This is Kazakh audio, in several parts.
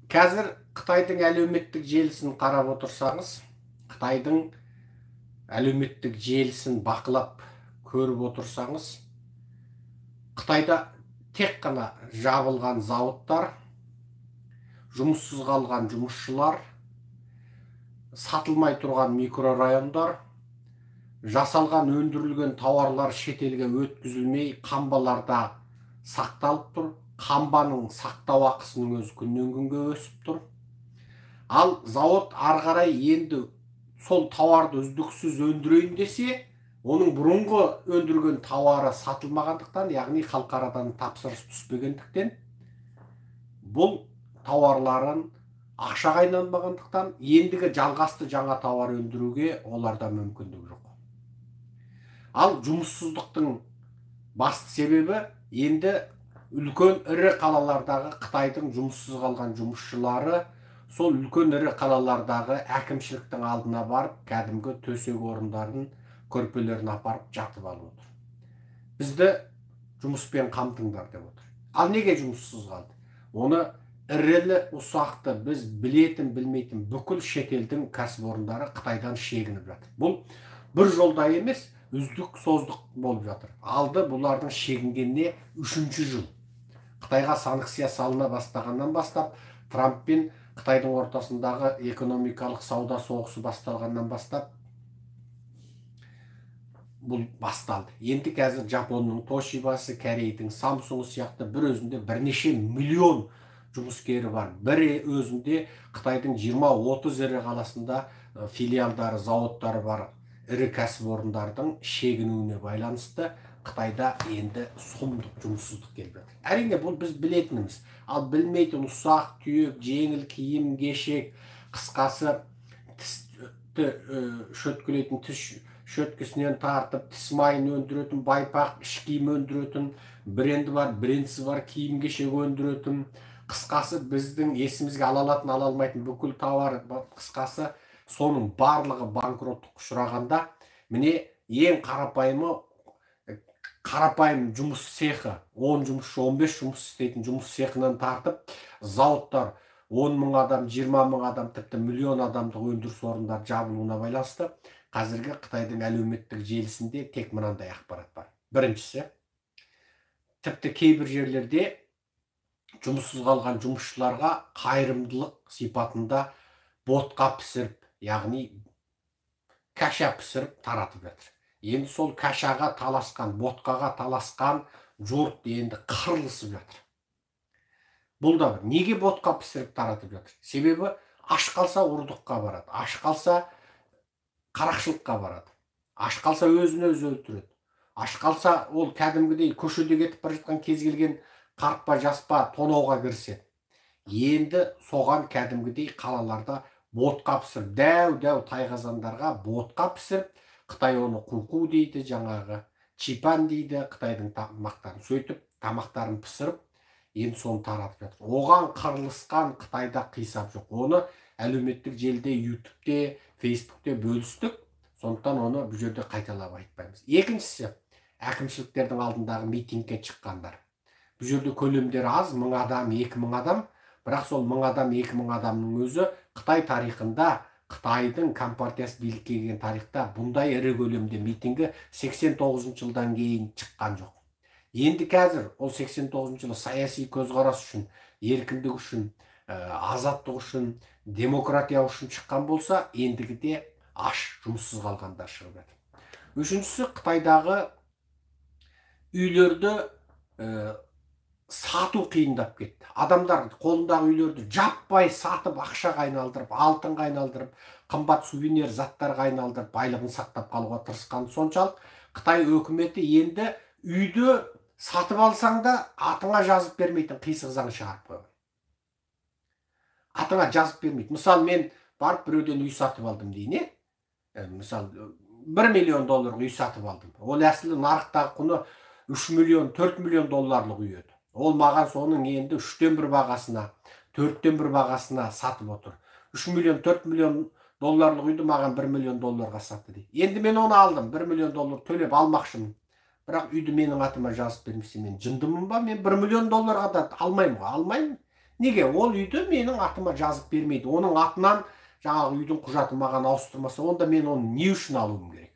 Қазір Қытайдың әлеуметтік желісін қарап отырсаңыз, Қытайдың әлеуметтік желісін бақылап көріп отырсаңыз, Қытайда тек қана жабылған зауыттар, жұмыссыз қалған жұмысшылар, сатылмай тұрған микрорайондар, жасалған өндірілген тауарлар шетелге өткізілмей қамбаларда сақталып тұр. Қамбаның сақтау ақысының өзі күннен күнге өсіп тұр. Ал зауыт ары қарай енді сол тауарды үздіксіз өндірейін десе, оның бұрынғы өндірген тауары сатылмағандықтан, яғни халықарадан тапсырыс түспегендіктен, бұл тауарларын ақшаға айналмағандықтан, ендігі жалғасты жаңа тауар өндіруге оларда мүмкіндік жоқ. Ал жұмыссыздықтың басты себебі енді үлкен ірі қалалардағы Қытайдың жұмыссыз қалған жұмысшылары сол үлкен ірі қалалардағы әкімшіліктің алдына барып, кәдімгі төсек орындарын, көрпелерін апарып жатып алып отыр. Бізді жұмыспен қамтыңдар деп отыр. Ал неге жұмыссыз қалды? Оны ірілі ұсақты біз білетін, білмейтін бүкіл шетелдің кәсіпорындары Қытайдан шегініп жатыр. Бұл бір жолда емес, үздік создық болып жатыр. Алды бұлардың шегінгеніне 3-ші жыл. Қытайға санкция салына бастағаннан бастап, Трамп пен Қытайдың ортасындағы экономикалық сауда соғысы басталғаннан бастап, бұл басталды. Енді қазір Жапонның Тошибасы, Корейдің Samsung сияқты бір өзінде бірнеше миллион жұмыскері бар. Бір өзінде Қытайдың 20-30 ірі қаласында филиалдары, зауыттары бар ірі кәсіпорындардың шегінуіне байланысты Қытайда енді сомдық жұмыссыздық келіп жатыр. Әрине бұл біз білетініміз. Ал білмейтін ұсақ түйек, жеңіл киім, кешек, қысқасы тісті шөткілейтін тіс шөткісінен тартып, тіс майын өндіретін, байпақ, іш киім өндіретін, бренді бар, брендсі бар, киім кешек өндіретін, қысқасы біздің есімізге ала алатын, ала алмайтын бүкіл тауар, қысқасы соның барлығы банкроттық ұшырағанда, міне ең қарапайым жұмыс цехы, 10 жұмысшы, 15 жұмыс істейтін жұмыс цехынан тартып, зауыттар 10 мың адам, 20 мың адам, тіпті миллион адамдық өндіріс орындар жабылуына байланысты, қазіргі Қытайдың әлеуметтік желісінде тек мынандай ақпарат бар. Біріншісі, тіпті кейбір жерлерде жұмыссыз қалған жұмысшыларға қайырымдылық сипатында ботқа пісіріп, яғни каша пісіріп таратып жатыр. Енді сол кашаға таласқан, ботқаға таласқан жұрт енді қырылысып жатыр. Бұл да бір. Неге ботқа пісіріп таратып жатыр? Себебі аш қалса ұрдыққа барады, аш қалса қарақшылыққа барады, аш қалса өзін өзі өлтіреді, аш қалса ол кәдімгідей көшеде кетіп бара жатқан кез келген қартпа жаспа тонауға кіріседі. Енді соған кәдімгідей қалаларда ботқа пісіріп, дәу тайқазандарға ботқа пісіріп, Қытай оны құлқу дейді, жаңағы чипан дейді, Қытайдың тамақтарын сөйтіп, тамақтарын пісіріп, енді соны таратып жатыр. Оған қырылысқан Қытайда қисап жоқ. Оны әлеуметтік желіде, ютубте, фейсбукте бөлістік, сондықтан оны бұл жерде қайталап айтпаймыз. Екіншісі, әкімшіліктердің алдындағы митингке шыққандар. Бұл жерде көлемдері аз, 1000 адам, 2000 адам, бірақ сол 1000 адам, 2000 адамның өзі Қытай тарихында, Қытайдың компартиясы билікке келген тарихта бұндай ірі көлемде митингі 89 жылдан кейін шыққан жоқ. Енді қазір ол 89 жылы саяси көзқарас үшін, еркіндік үшін, азаттық үшін, демократия үшін шыққан болса, ендігіде аш, жұмыссыз қалғандар шығып жатыр. Үшіншісі, Қытайдағы үйлерді сату қиындап кетті. Адамдар қолындағы үйлерді жаппай сатып, ақшаға айналдырып, алтынға айналдырып, қымбат сувенир заттарға айналдырып, байлығын сақтап қалуға тырысқан соншалық, Қытай өкіметі енді үйді сатып алсаң да атыңа жазып бермейтін қисық заң шығарып қойған. Атыңа жазып бермейді. Мысалы, мен барып біреуден үй сатып алдым дейін, мысалы, 1 миллион долларға үй сатып алдым. Ол әсілі нарықтағы құны 3 миллион, 4 миллион долларлық үй еді. Ол маған соның енді 3-тен 1 бағасына, 4-тен 1 бағасына сатып отыр. 3 миллион, 4 миллион долларлық үйді маған 1 миллион долларға сатты дейді. Енді мен оны алдым, 1 миллион доллар төлеп алмақшымын. Бірақ үйді менің атыма жазып бермесе, мен жындымын ба? Мен 1 миллион долларға да алмаймын ғой, алмаймын. Неге? Ол үйді менің атыма жазып бермейді. Оның атынан жаңағы үйдің құжатын маған ауыстырмаса, онда мен оны не үшін алуым керек?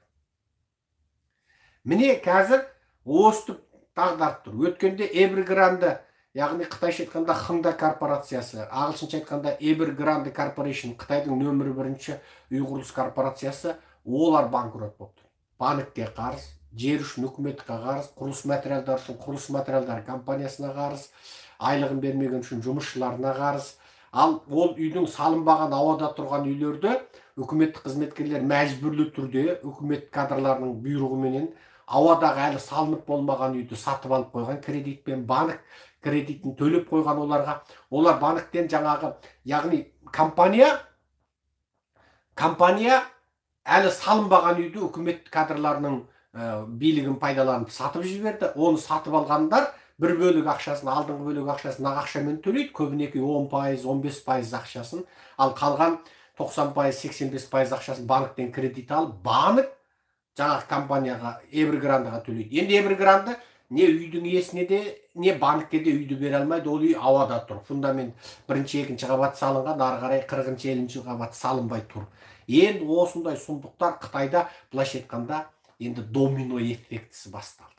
Міне қазір өстіп дағдарып тұр. Өткенде Evergrande, яғни қытайша айтқанда Хыңда корпорациясы, ағылшынша айтқанда Evergrande Corporation, Қытайдың нөмірі бірінші үй құрылыс корпорациясы, олар банкрот болып тұр. Банкке қарыз, жер үшін үкіметке қарыз, құрылыс материалдар үшін құрылыс материалдар компаниясына қарыз, айлығын бермеген үшін жұмысшыларына қарыз. Ал ол үйдің салынбаған ауада тұрған үйлерді үкіметтік қызметкерлер мәжбүрлі түрде үкімет кадрларының бұйрығыменен ауадағы әлі салынып болмаған үйді сатып алып қойған, кредитпен банк кредитін төлеп қойған оларға. Олар банктен жаңағы, яғни компания әлі салынбаған үйді үкімет кадрларының билігін пайдаланып сатып жіберді. Оны сатып алғандар бір бөлік ақшасын, алдыңғы бөлік ақшасын ақшамен төлейді, көбінесе 10%, 15% ақшасын, ал қалған 90%, 85% ақшасын банктен кредит алып, банк жаңағы компанияға, Evergrandeға төлейді. Енді Evergrande не үйдің иесіне де, не банкке де үйді бере алмайды, ол үй ауада тұр. Фундамент бірінші, екінші қабат салынған, ары қарай 40-50 қабат салынбай тұр. Енді осындай сұмдықтар Қытайда, былайша айтқанда, енді домино эффектісі басталды.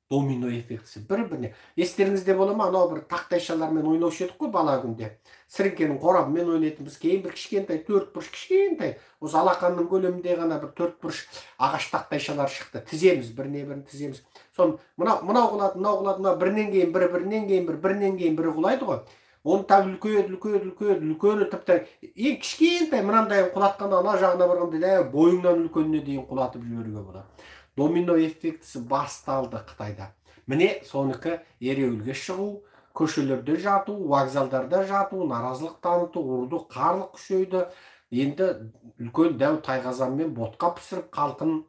Домино эффектісі бір-біріне. Естеріңізде бола ма, анау бір тақтайшалармен ойнаушы едік қой бала күнде. Сіріңкенің қорабымен ойнайтынбыз. Кейін бір кішкентай, 4 бұрыш кішкентай, осы алақанның көлемінде ғана бір 4 бұрыш ағаш тақтайшалар шықты. Тіземіз, біріне-бірін тіземіз. Сон мынау құлады, мынау бірінен кейін бірі, бірінен кейін бірі құлайды ғой. Оны тағы үлкені тіпті ең кішкентай мынандайын құлатқанда ана жағына барғанда бойыңнан үлкеніне дейін құлатып жіберуге болады. Домино эффектісі басталды Қытайда. Міне соныкі ереуілге шығу, көшелерде жату, вокзалдарда жату, наразылық таныту, ұрды, қарлық күшейді. Енді үлкен дәу тайқазанмен ботқа пісіріп халқын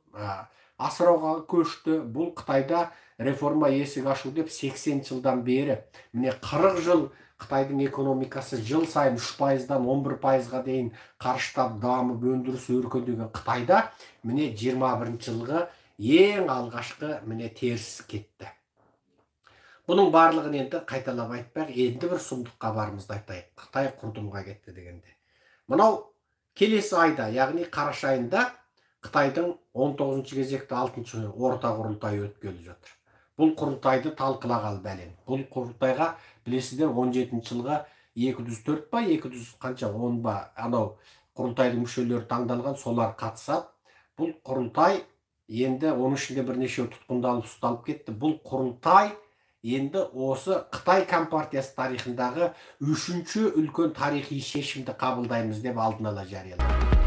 асырауға көшті. Бұл Қытайда реформа есік ашу деп 80 жылдан бері, міне 40 жыл Қытайдың экономикасы жыл сайын 3%-дан 11%-ға дейін қарыштап дамып өндіріс өркендеген Қытайда міне 21 жылғы ең алғашқы міне теріс кетті. Бұның барлығын енді қайталап айтпақ, енді бір сұмдыққа барымызды айтайық. Қытай құрдымға кетті дегенде. Мынау келесі айда, яғни қараша айында Қытайдың 19 кезекті 6-шы орта құрылтайы өткелі жатыр. Бұл құрылтайды талқылағалы бәлем. Бұл құрылтайға білесіздер 17 жылға 204 па, 200 қанша 10 ба анау құрылтайдың мүшелері таңдалған, солар қатысады. Бұл құрылтай енді оның ішінде бірнеше тұтқындалып ұсталып кетті. Бұл құрылтай енді осы Қытай компартиясы тарихындағы 3-ші үлкен тарихи шешімді қабылдаймыз деп алдын ала жариялады.